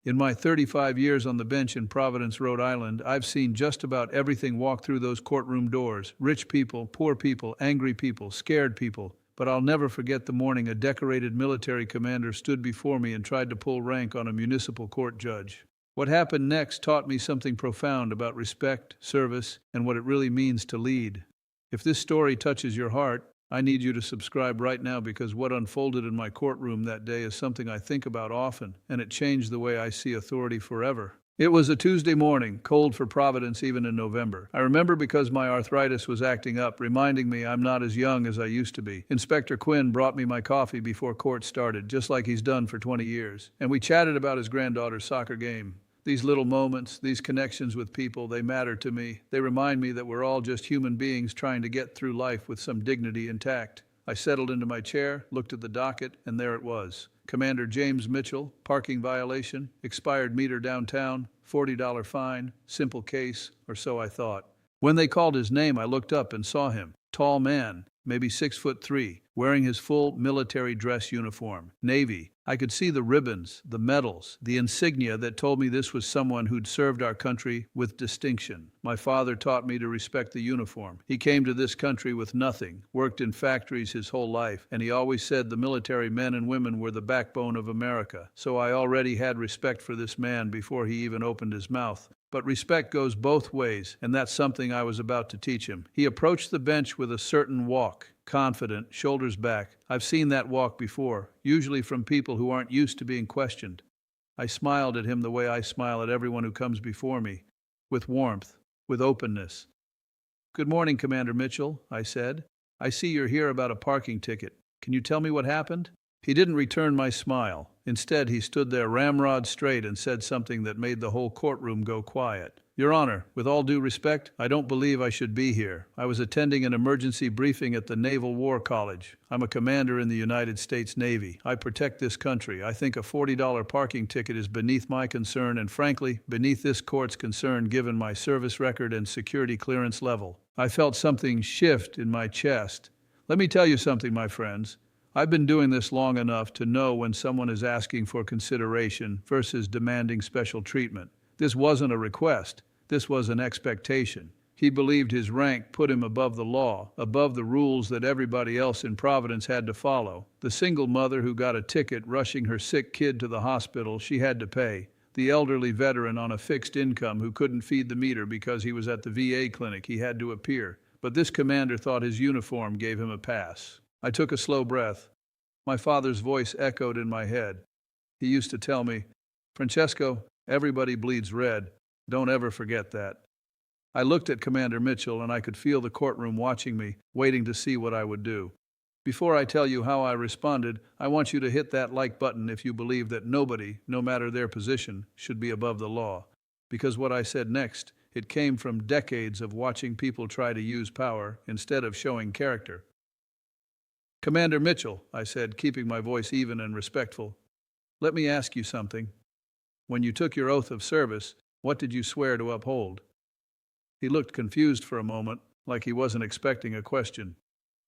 In my 35 years on the bench in Providence, Rhode Island, I've seen just about everything walk through those courtroom doors: rich people, poor people, angry people, scared people. But I'll never forget the morning a decorated military commander stood before me and tried to pull rank on a municipal court judge. What happened next taught me something profound about respect, service, and what it really means to lead. If this story touches your heart, I need you to subscribe right now, because what unfolded in my courtroom that day is something I think about often, and it changed the way I see authority forever. It was a Tuesday morning, cold for Providence even in November. I remember because my arthritis was acting up, reminding me I'm not as young as I used to be. Inspector Quinn brought me my coffee before court started, just like he's done for 20 years, and we chatted about his granddaughter's soccer game. These little moments, these connections with people, they matter to me. They remind me that we're all just human beings trying to get through life with some dignity intact. I settled into my chair, looked at the docket, and there it was. Commander James Mitchell, parking violation, expired meter downtown, $40 fine, simple case, or so I thought. When they called his name, I looked up and saw him. Tall man, maybe 6'3", wearing his full military dress uniform, Navy. I could see the ribbons, the medals, the insignia that told me this was someone who'd served our country with distinction. My father taught me to respect the uniform. He came to this country with nothing, worked in factories his whole life, and he always said the military men and women were the backbone of America. So I already had respect for this man before he even opened his mouth. But respect goes both ways, and that's something I was about to teach him. He approached the bench with a certain walk, confident, shoulders back. I've seen that walk before, usually from people who aren't used to being questioned. I smiled at him the way I smile at everyone who comes before me, with warmth, with openness. "Good morning, Commander Mitchell," I said. "I see you're here about a parking ticket. Can you tell me what happened?" He didn't return my smile. Instead, he stood there ramrod straight and said something that made the whole courtroom go quiet. "Your Honor, with all due respect, I don't believe I should be here. I was attending an emergency briefing at the Naval War College. I'm a commander in the United States Navy. I protect this country. I think a $40 parking ticket is beneath my concern and, frankly, beneath this court's concern given my service record and security clearance level." I felt something shift in my chest. Let me tell you something, my friends. I've been doing this long enough to know when someone is asking for consideration versus demanding special treatment. This wasn't a request. This was an expectation. He believed his rank put him above the law, above the rules that everybody else in Providence had to follow. The single mother who got a ticket rushing her sick kid to the hospital she had to pay. The elderly veteran on a fixed income who couldn't feed the meter because he was at the VA clinic he had to appear. But this commander thought his uniform gave him a pass. I took a slow breath. My father's voice echoed in my head. He used to tell me, "Francesco, everybody bleeds red. Don't ever forget that." I looked at Commander Mitchell and I could feel the courtroom watching me, waiting to see what I would do. Before I tell you how I responded, I want you to hit that like button if you believe that nobody, no matter their position, should be above the law. Because what I said next, it came from decades of watching people try to use power instead of showing character. "Commander Mitchell," I said, keeping my voice even and respectful, "let me ask you something. When you took your oath of service, what did you swear to uphold?" He looked confused for a moment, like he wasn't expecting a question.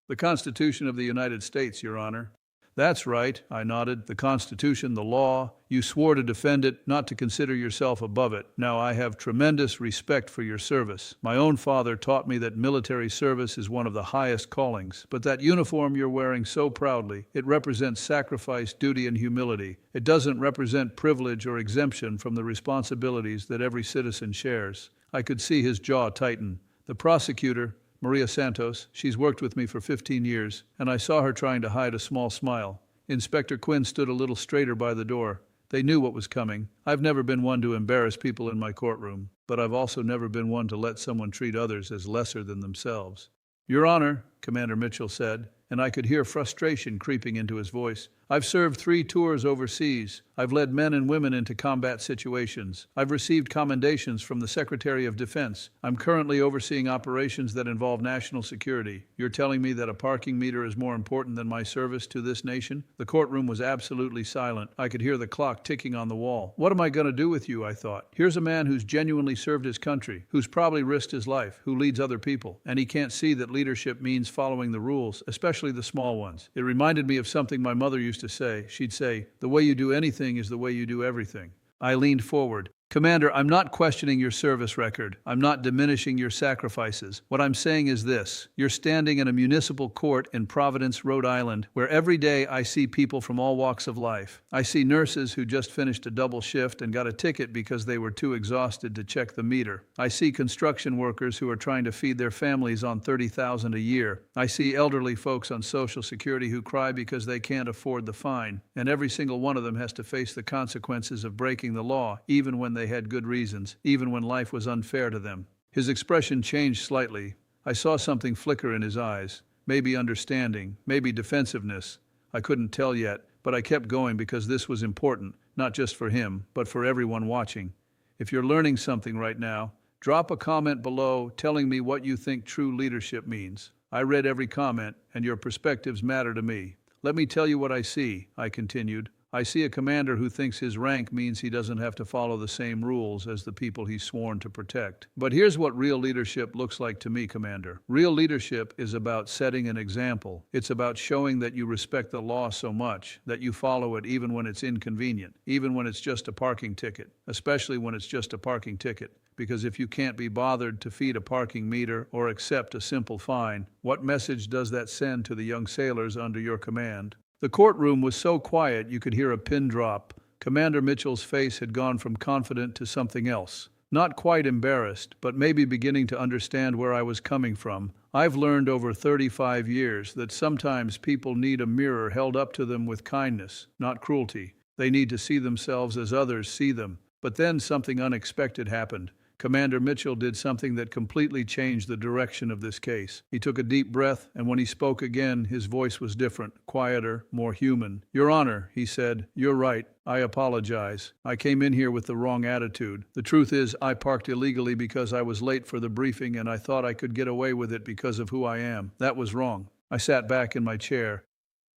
"The Constitution of the United States, Your Honor." "That's right," I nodded. "The Constitution, the law. You swore to defend it, not to consider yourself above it. Now, I have tremendous respect for your service. My own father taught me that military service is one of the highest callings. But that uniform you're wearing so proudly, it represents sacrifice, duty, and humility. It doesn't represent privilege or exemption from the responsibilities that every citizen shares." I could see his jaw tighten. The prosecutor, Maria Santos, she's worked with me for 15 years, and I saw her trying to hide a small smile. Inspector Quinn stood a little straighter by the door. They knew what was coming. I've never been one to embarrass people in my courtroom, but I've also never been one to let someone treat others as lesser than themselves. "Your Honor," Commander Mitchell said, and I could hear frustration creeping into his voice, "I've served 3 tours overseas. I've led men and women into combat situations. I've received commendations from the Secretary of Defense. I'm currently overseeing operations that involve national security. You're telling me that a parking meter is more important than my service to this nation?" The courtroom was absolutely silent. I could hear the clock ticking on the wall. What am I going to do with you, I thought. Here's a man who's genuinely served his country, who's probably risked his life, who leads other people, and he can't see that leadership means following the rules, especially the small ones. It reminded me of something my mother used to say. She'd say, "The way you do anything is the way you do everything." I leaned forward. Commander, I'm not questioning your service record. I'm not diminishing your sacrifices. What I'm saying is this. You're standing in a municipal court in Providence, Rhode Island, where every day I see people from all walks of life. I see nurses who just finished a double shift and got a ticket because they were too exhausted to check the meter. I see construction workers who are trying to feed their families on $30,000 a year. I see elderly folks on Social Security who cry because they can't afford the fine. And every single one of them has to face the consequences of breaking the law, even when they had good reasons, even when life was unfair to them. His expression changed slightly. I saw something flicker in his eyes. Maybe understanding, maybe defensiveness. I couldn't tell yet, but I kept going because this was important, not just for him, but for everyone watching. If you're learning something right now, drop a comment below telling me what you think true leadership means. I read every comment, and your perspectives matter to me. Let me tell you what I see, I continued. I see a commander who thinks his rank means he doesn't have to follow the same rules as the people he's sworn to protect. But here's what real leadership looks like to me, Commander. Real leadership is about setting an example. It's about showing that you respect the law so much that you follow it even when it's inconvenient, even when it's just a parking ticket, especially when it's just a parking ticket. Because if you can't be bothered to feed a parking meter or accept a simple fine, what message does that send to the young sailors under your command? The courtroom was so quiet you could hear a pin drop. Commander Mitchell's face had gone from confident to something else. Not quite embarrassed, but maybe beginning to understand where I was coming from. I've learned over 35 years that sometimes people need a mirror held up to them with kindness, not cruelty. They need to see themselves as others see them. But then something unexpected happened. Commander Mitchell did something that completely changed the direction of this case. He took a deep breath, and when he spoke again, his voice was different, quieter, more human. "Your Honor," he said, "you're right. I apologize. I came in here with the wrong attitude. The truth is, I parked illegally because I was late for the briefing and I thought I could get away with it because of who I am. That was wrong." I sat back in my chair.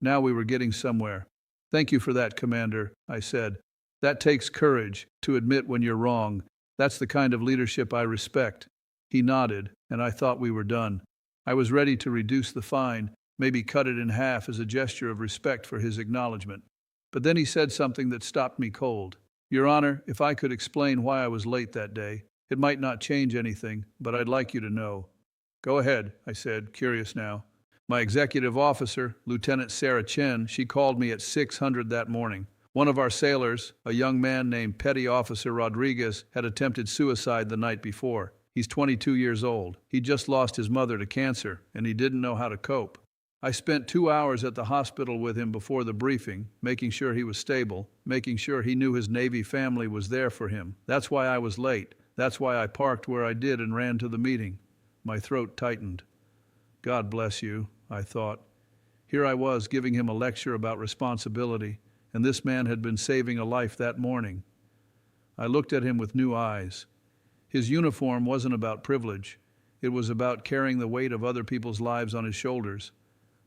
Now we were getting somewhere. "Thank you for that, Commander," I said. "That takes courage, to admit when you're wrong. That's the kind of leadership I respect." He nodded, and I thought we were done. I was ready to reduce the fine, maybe cut it in half as a gesture of respect for his acknowledgement. But then he said something that stopped me cold. "Your Honor, if I could explain why I was late that day, it might not change anything, but I'd like you to know." "Go ahead," I said, curious now. "My executive officer, Lieutenant Sarah Chen, she called me at 600 that morning. One of our sailors, a young man named Petty Officer Rodriguez, had attempted suicide the night before. He's 22 years old. He just lost his mother to cancer, and he didn't know how to cope. I spent 2 hours at the hospital with him before the briefing, making sure he was stable, making sure he knew his Navy family was there for him. That's why I was late. That's why I parked where I did and ran to the meeting." My throat tightened. God bless you, I thought. Here I was giving him a lecture about responsibility, and this man had been saving a life that morning. I looked at him with new eyes. His uniform wasn't about privilege. It was about carrying the weight of other people's lives on his shoulders.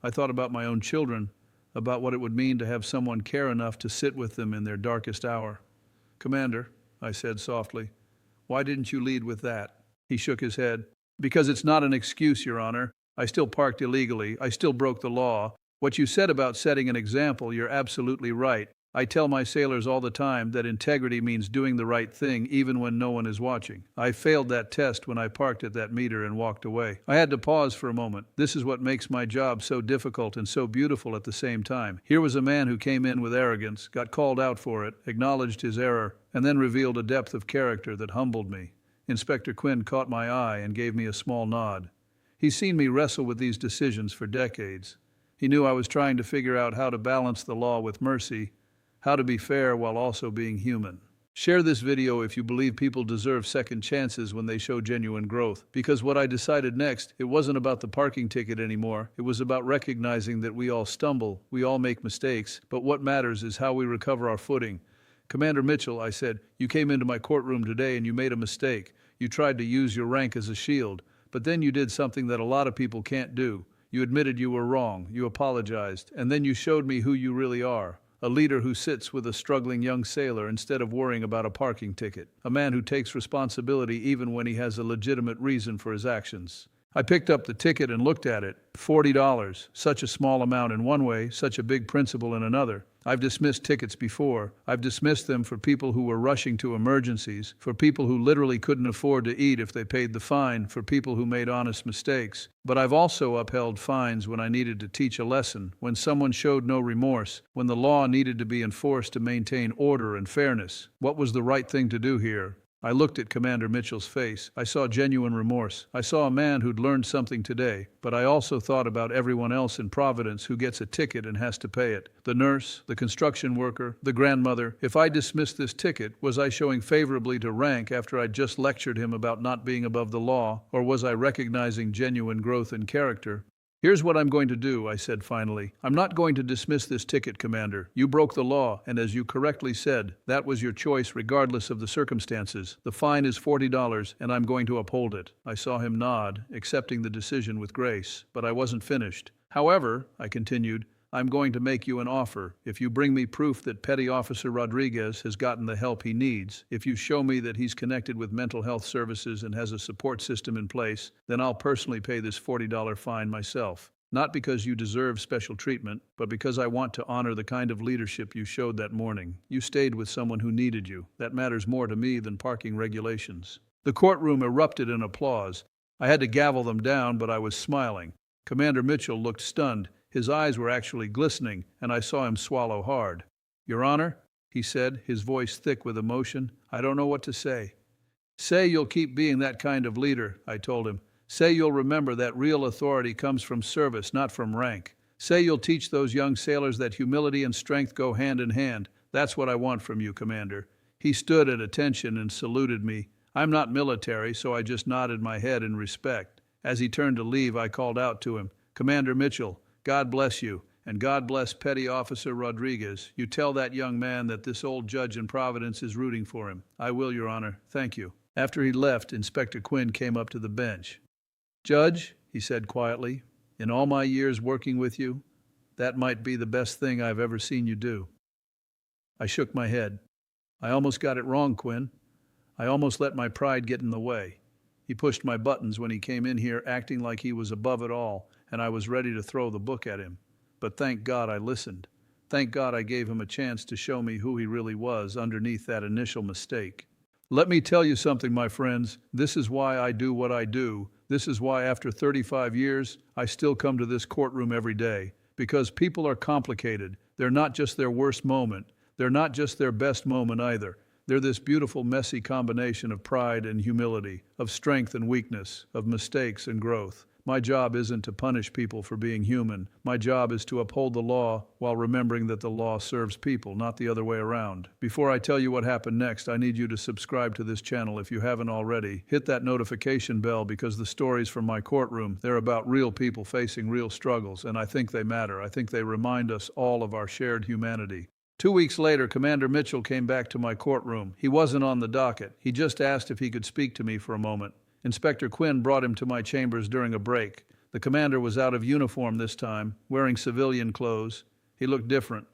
I thought about my own children, about what it would mean to have someone care enough to sit with them in their darkest hour. "Commander," I said softly, "why didn't you lead with that?" He shook his head. "Because it's not an excuse, Your Honor. I still parked illegally. I still broke the law. What you said about setting an example, you're absolutely right. I tell my sailors all the time that integrity means doing the right thing even when no one is watching. I failed that test when I parked at that meter and walked away. I had to pause for a moment. This is what makes my job so difficult and so beautiful at the same time. Here was a man who came in with arrogance, got called out for it, acknowledged his error, and then revealed a depth of character that humbled me. Inspector Quinn caught my eye and gave me a small nod. He's seen me wrestle with these decisions for decades. He knew I was trying to figure out how to balance the law with mercy, how to be fair while also being human. Share this video if you believe people deserve second chances when they show genuine growth. Because what I decided next, it wasn't about the parking ticket anymore. It was about recognizing that we all stumble, we all make mistakes, but what matters is how we recover our footing. "Commander Mitchell," I said, "you came into my courtroom today and you made a mistake. You tried to use your rank as a shield, but then you did something that a lot of people can't do. You admitted you were wrong, you apologized, and then you showed me who you really are. A leader who sits with a struggling young sailor instead of worrying about a parking ticket. A man who takes responsibility even when he has a legitimate reason for his actions. I picked up the ticket and looked at it. $40. Such a small amount in one way, such a big principle in another. I've dismissed tickets before. I've dismissed them for people who were rushing to emergencies, for people who literally couldn't afford to eat if they paid the fine, for people who made honest mistakes. But I've also upheld fines when I needed to teach a lesson, when someone showed no remorse, when the law needed to be enforced to maintain order and fairness. What was the right thing to do here? I looked at Commander Mitchell's face. I saw genuine remorse. I saw a man who'd learned something today, but I also thought about everyone else in Providence who gets a ticket and has to pay it. The nurse, the construction worker, the grandmother. If I dismissed this ticket, was I showing favorably to Rank after I'd just lectured him about not being above the law, or was I recognizing genuine growth in character? Here's what I'm going to do, I said finally. I'm not going to dismiss this ticket, Commander. You broke the law, and as you correctly said, that was your choice regardless of the circumstances. The fine is $40, and I'm going to uphold it. I saw him nod, accepting the decision with grace, but I wasn't finished. However, I continued, I'm going to make you an offer. If you bring me proof that Petty Officer Rodriguez has gotten the help he needs, if you show me that he's connected with mental health services and has a support system in place, then I'll personally pay this $40 fine myself. Not because you deserve special treatment, but because I want to honor the kind of leadership you showed that morning. You stayed with someone who needed you. That matters more to me than parking regulations. The courtroom erupted in applause. I had to gavel them down, but I was smiling. Commander Mitchell looked stunned. His eyes were actually glistening, and I saw him swallow hard. Your Honor, he said, his voice thick with emotion, I don't know what to say. Say you'll keep being that kind of leader, I told him. Say you'll remember that real authority comes from service, not from rank. Say you'll teach those young sailors that humility and strength go hand in hand. That's what I want from you, Commander. He stood at attention and saluted me. I'm not military, so I just nodded my head in respect. As he turned to leave, I called out to him, Commander Mitchell, God bless you, and God bless Petty Officer Rodriguez. You tell that young man that this old judge in Providence is rooting for him. I will, Your Honor. Thank you. After he left, Inspector Quinn came up to the bench. Judge, he said quietly, in all my years working with you, that might be the best thing I've ever seen you do. I shook my head. I almost got it wrong, Quinn. I almost let my pride get in the way. He pushed my buttons when he came in here acting like he was above it all, and I was ready to throw the book at him. But thank God I listened. Thank God I gave him a chance to show me who he really was underneath that initial mistake. Let me tell you something, my friends. This is why I do what I do. This is why after 35 years, I still come to this courtroom every day. Because people are complicated. They're not just their worst moment. They're not just their best moment either. They're this beautiful, messy combination of pride and humility, of strength and weakness, of mistakes and growth. My job isn't to punish people for being human. My job is to uphold the law while remembering that the law serves people, not the other way around. Before I tell you what happened next, I need you to subscribe to this channel if you haven't already. Hit that notification bell because the stories from my courtroom, they're about real people facing real struggles, and I think they matter. I think they remind us all of our shared humanity. 2 weeks later, Commander Mitchell came back to my courtroom. He wasn't on the docket. He just asked if he could speak to me for a moment. Inspector Quinn brought him to my chambers during a break. The commander was out of uniform this time, wearing civilian clothes. He looked different,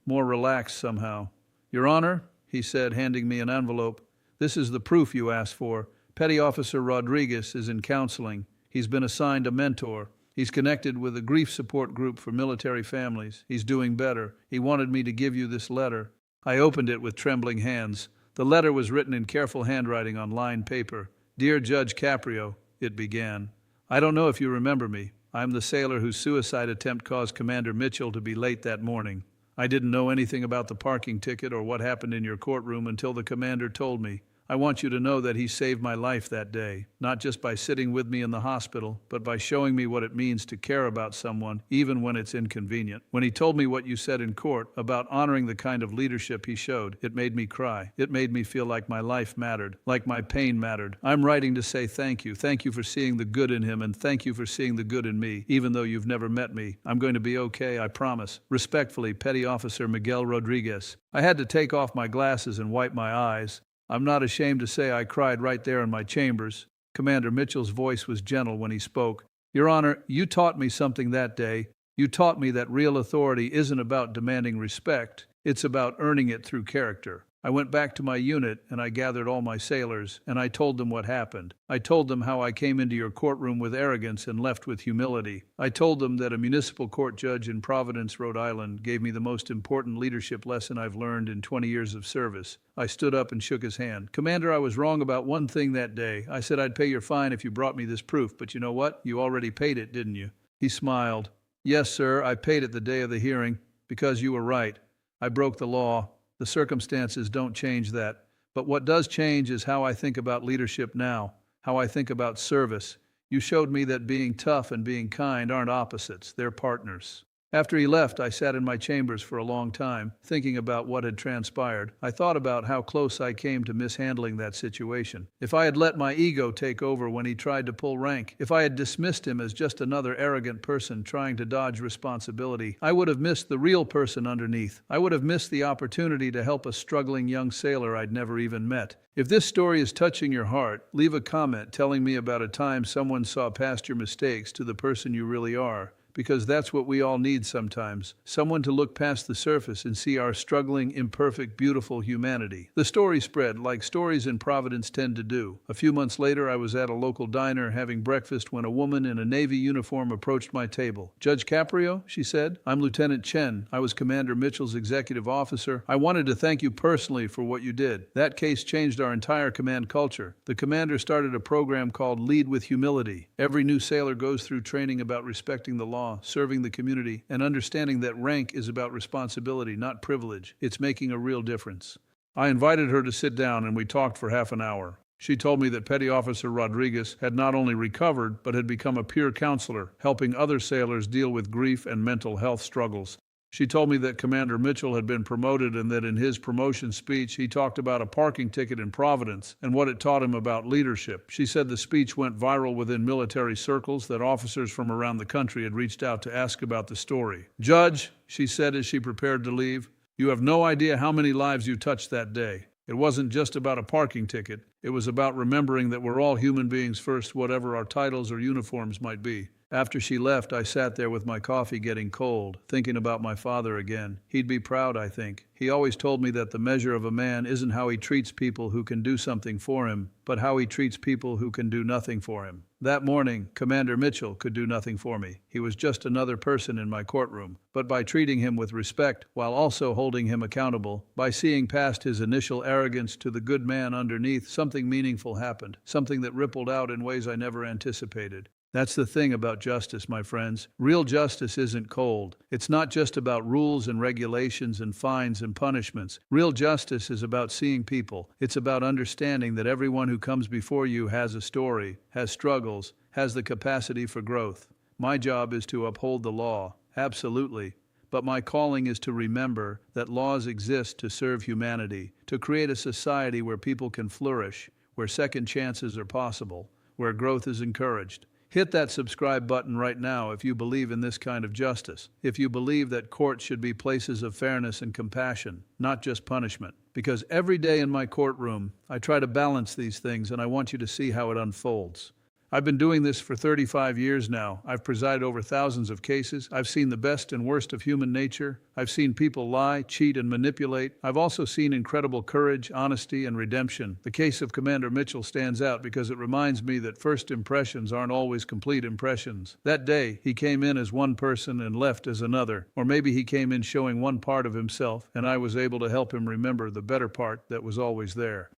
more relaxed somehow. Your Honor, he said, handing me an envelope, this is the proof you asked for. Petty Officer Rodriguez is in counseling. He's been assigned a mentor. He's connected with a grief support group for military families. He's doing better. He wanted me to give you this letter. I opened it with trembling hands. The letter was written in careful handwriting on lined paper. Dear Judge Caprio, it began. I don't know if you remember me. I'm the sailor whose suicide attempt caused Commander Mitchell to be late that morning. I didn't know anything about the parking ticket or what happened in your courtroom until the commander told me. I want you to know that he saved my life that day, not just by sitting with me in the hospital, but by showing me what it means to care about someone, even when it's inconvenient. When he told me what you said in court about honoring the kind of leadership he showed, it made me cry. It made me feel like my life mattered, like my pain mattered. I'm writing to say thank you. Thank you for seeing the good in him, and thank you for seeing the good in me, even though you've never met me. I'm going to be okay, I promise. Respectfully, Petty Officer Miguel Rodriguez. I had to take off my glasses and wipe my eyes. I'm not ashamed to say I cried right there in my chambers. Commander Mitchell's voice was gentle when he spoke. Your Honor, you taught me something that day. You taught me that real authority isn't about demanding respect. It's about earning it through character. I went back to my unit and I gathered all my sailors and I told them what happened. I told them how I came into your courtroom with arrogance and left with humility. I told them that a municipal court judge in Providence, Rhode Island, gave me the most important leadership lesson I've learned in 20 years of service. I stood up and shook his hand. Commander, I was wrong about one thing that day. I said I'd pay your fine if you brought me this proof, but you know what? You already paid it, didn't you? He smiled. Yes, sir, I paid it the day of the hearing, because you were right. I broke the law. The circumstances don't change that. But what does change is how I think about leadership now, how I think about service. You showed me that being tough and being kind aren't opposites, they're partners. After he left, I sat in my chambers for a long time, thinking about what had transpired. I thought about how close I came to mishandling that situation. If I had let my ego take over when he tried to pull rank, if I had dismissed him as just another arrogant person trying to dodge responsibility, I would have missed the real person underneath. I would have missed the opportunity to help a struggling young sailor I'd never even met. If this story is touching your heart, leave a comment telling me about a time someone saw past your mistakes to the person you really are. Because that's what we all need sometimes, someone to look past the surface and see our struggling, imperfect, beautiful humanity. The story spread like stories in Providence tend to do. A few months later, I was at a local diner having breakfast when a woman in a Navy uniform approached my table. Judge Caprio, she said, I'm Lieutenant Chen. I was Commander Mitchell's executive officer. I wanted to thank you personally for what you did. That case changed our entire command culture. The commander started a program called Lead with Humility. Every new sailor goes through training about respecting the law, serving the community, and understanding that rank is about responsibility, not privilege. It's making a real difference. I invited her to sit down and we talked for half an hour. She told me that Petty Officer Rodriguez had not only recovered, but had become a peer counselor, helping other sailors deal with grief and mental health struggles. She told me that Commander Mitchell had been promoted and that in his promotion speech he talked about a parking ticket in Providence and what it taught him about leadership. She said the speech went viral within military circles, that officers from around the country had reached out to ask about the story. Judge, she said as she prepared to leave, you have no idea how many lives you touched that day. It wasn't just about a parking ticket. It was about remembering that we're all human beings first, whatever our titles or uniforms might be. After she left, I sat there with my coffee getting cold, thinking about my father again. He'd be proud, I think. He always told me that the measure of a man isn't how he treats people who can do something for him, but how he treats people who can do nothing for him. That morning, Commander Mitchell could do nothing for me. He was just another person in my courtroom. But by treating him with respect, while also holding him accountable, by seeing past his initial arrogance to the good man underneath, something meaningful happened, something that rippled out in ways I never anticipated. That's the thing about justice, my friends. Real justice isn't cold. It's not just about rules and regulations and fines and punishments. Real justice is about seeing people. It's about understanding that everyone who comes before you has a story, has struggles, has the capacity for growth. My job is to uphold the law, absolutely. But my calling is to remember that laws exist to serve humanity, to create a society where people can flourish, where second chances are possible, where growth is encouraged. Hit that subscribe button right now if you believe in this kind of justice, if you believe that courts should be places of fairness and compassion, not just punishment. Because every day in my courtroom, I try to balance these things and I want you to see how it unfolds. I've been doing this for 35 years now. I've presided over thousands of cases. I've seen the best and worst of human nature. I've seen people lie, cheat, and manipulate. I've also seen incredible courage, honesty, and redemption. The case of Commander Mitchell stands out because it reminds me that first impressions aren't always complete impressions. That day, he came in as one person and left as another. Or maybe he came in showing one part of himself, and I was able to help him remember the better part that was always there.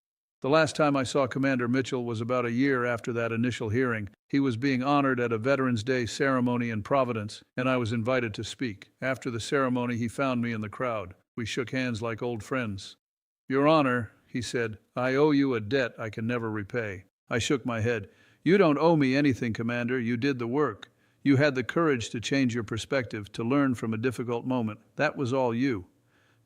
The last time I saw Commander Mitchell was about a year after that initial hearing. He was being honored at a Veterans Day ceremony in Providence, and I was invited to speak. After the ceremony, he found me in the crowd. We shook hands like old friends. Your Honor, he said, I owe you a debt I can never repay. I shook my head. You don't owe me anything, Commander. You did the work. You had the courage to change your perspective, to learn from a difficult moment. That was all you.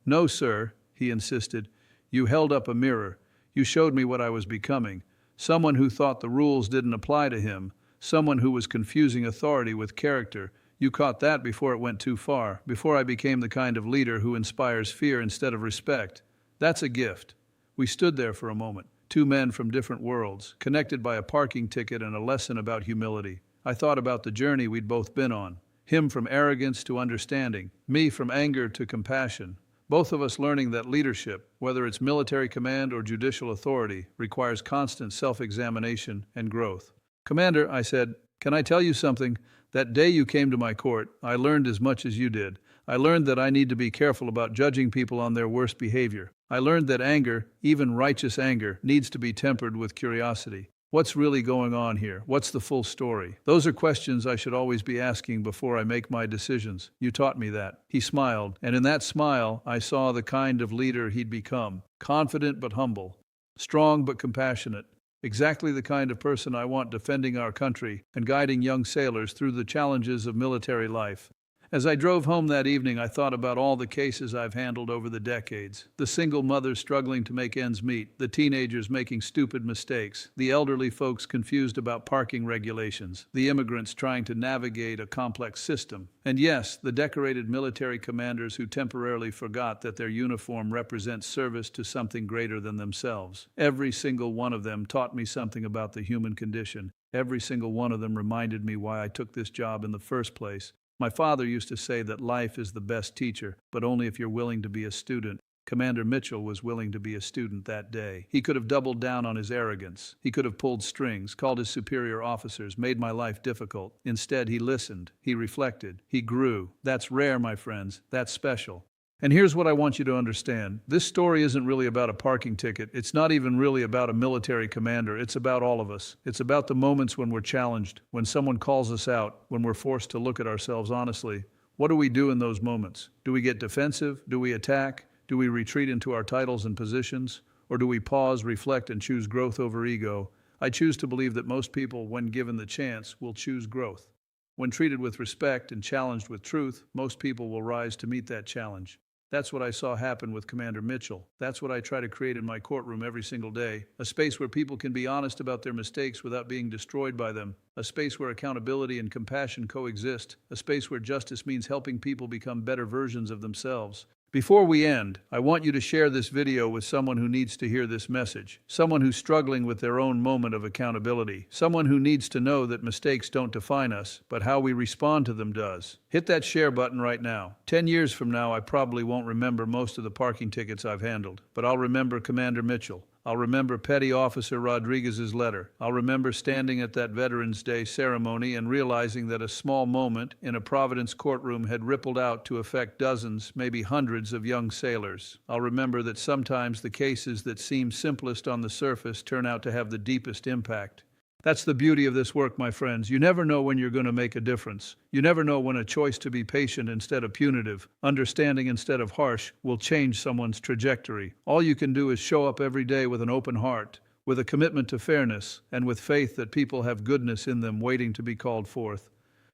No, sir, he insisted. You held up a mirror. You showed me what I was becoming, someone who thought the rules didn't apply to him, someone who was confusing authority with character. You caught that before it went too far, before I became the kind of leader who inspires fear instead of respect. That's a gift. We stood there for a moment, two men from different worlds, connected by a parking ticket and a lesson about humility. I thought about the journey we'd both been on, him from arrogance to understanding, me from anger to compassion. Both of us learning that leadership, whether it's military command or judicial authority, requires constant self-examination and growth. Commander, I said, can I tell you something? That day you came to my court, I learned as much as you did. I learned that I need to be careful about judging people on their worst behavior. I learned that anger, even righteous anger, needs to be tempered with curiosity. What's really going on here? What's the full story? Those are questions I should always be asking before I make my decisions. You taught me that. He smiled, and in that smile, I saw the kind of leader he'd become. Confident but humble. Strong but compassionate. Exactly the kind of person I want defending our country and guiding young sailors through the challenges of military life. As I drove home that evening, I thought about all the cases I've handled over the decades. The single mothers struggling to make ends meet, the teenagers making stupid mistakes, the elderly folks confused about parking regulations, the immigrants trying to navigate a complex system. And yes, the decorated military commanders who temporarily forgot that their uniform represents service to something greater than themselves. Every single one of them taught me something about the human condition. Every single one of them reminded me why I took this job in the first place. My father used to say that life is the best teacher, but only if you're willing to be a student. Commander Mitchell was willing to be a student that day. He could have doubled down on his arrogance. He could have pulled strings, called his superior officers, made my life difficult. Instead, he listened. He reflected. He grew. That's rare, my friends. That's special. And here's what I want you to understand. This story isn't really about a parking ticket. It's not even really about a military commander. It's about all of us. It's about the moments when we're challenged, when someone calls us out, when we're forced to look at ourselves honestly. What do we do in those moments? Do we get defensive? Do we attack? Do we retreat into our titles and positions? Or do we pause, reflect, and choose growth over ego? I choose to believe that most people, when given the chance, will choose growth. When treated with respect and challenged with truth, most people will rise to meet that challenge. That's what I saw happen with Commander Mitchell. That's what I try to create in my courtroom every single day. A space where people can be honest about their mistakes without being destroyed by them. A space where accountability and compassion coexist. A space where justice means helping people become better versions of themselves. Before we end, I want you to share this video with someone who needs to hear this message. Someone who's struggling with their own moment of accountability. Someone who needs to know that mistakes don't define us, but how we respond to them does. Hit that share button right now. 10 years from now, I probably won't remember most of the parking tickets I've handled, but I'll remember Commander Mitchell. I'll remember Petty Officer Rodriguez's letter. I'll remember standing at that Veterans Day ceremony and realizing that a small moment in a Providence courtroom had rippled out to affect dozens, maybe hundreds of young sailors. I'll remember that sometimes the cases that seem simplest on the surface turn out to have the deepest impact. That's the beauty of this work, my friends. You never know when you're going to make a difference. You never know when a choice to be patient instead of punitive, understanding instead of harsh, will change someone's trajectory. All you can do is show up every day with an open heart, with a commitment to fairness, and with faith that people have goodness in them waiting to be called forth.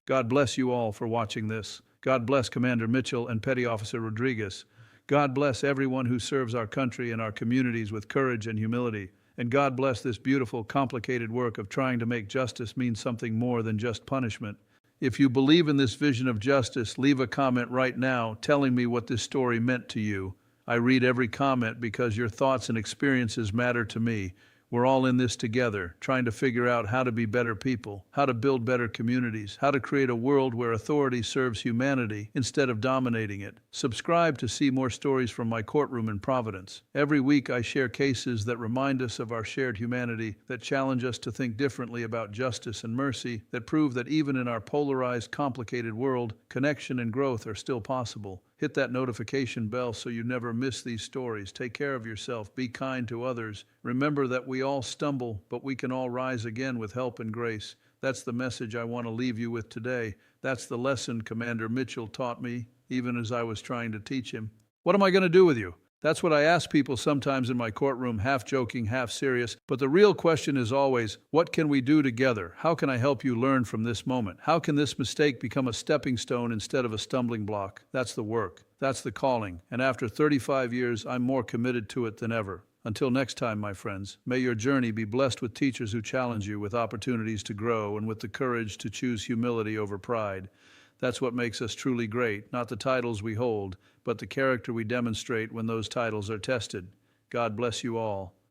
God bless you all for watching this. God bless Commander Mitchell and Petty Officer Rodriguez. God bless everyone who serves our country and our communities with courage and humility. And God bless this beautiful, complicated work of trying to make justice mean something more than just punishment. If you believe in this vision of justice, leave a comment right now telling me what this story meant to you. I read every comment because your thoughts and experiences matter to me. We're all in this together, trying to figure out how to be better people, how to build better communities, how to create a world where authority serves humanity instead of dominating it. Subscribe to see more stories from my courtroom in Providence. Every week I share cases that remind us of our shared humanity, that challenge us to think differently about justice and mercy, that prove that even in our polarized, complicated world, connection and growth are still possible. Hit that notification bell so you never miss these stories. Take care of yourself. Be kind to others. Remember that we all stumble, but we can all rise again with help and grace. That's the message I want to leave you with today. That's the lesson Commander Mitchell taught me, even as I was trying to teach him. What am I going to do with you? That's what I ask people sometimes in my courtroom, half joking, half serious. But the real question is always, what can we do together? How can I help you learn from this moment? How can this mistake become a stepping stone instead of a stumbling block? That's the work. That's the calling. And after 35 years, I'm more committed to it than ever. Until next time, my friends, may your journey be blessed with teachers who challenge you, with opportunities to grow, and with the courage to choose humility over pride. That's what makes us truly great, not the titles we hold, but the character we demonstrate when those titles are tested. God bless you all.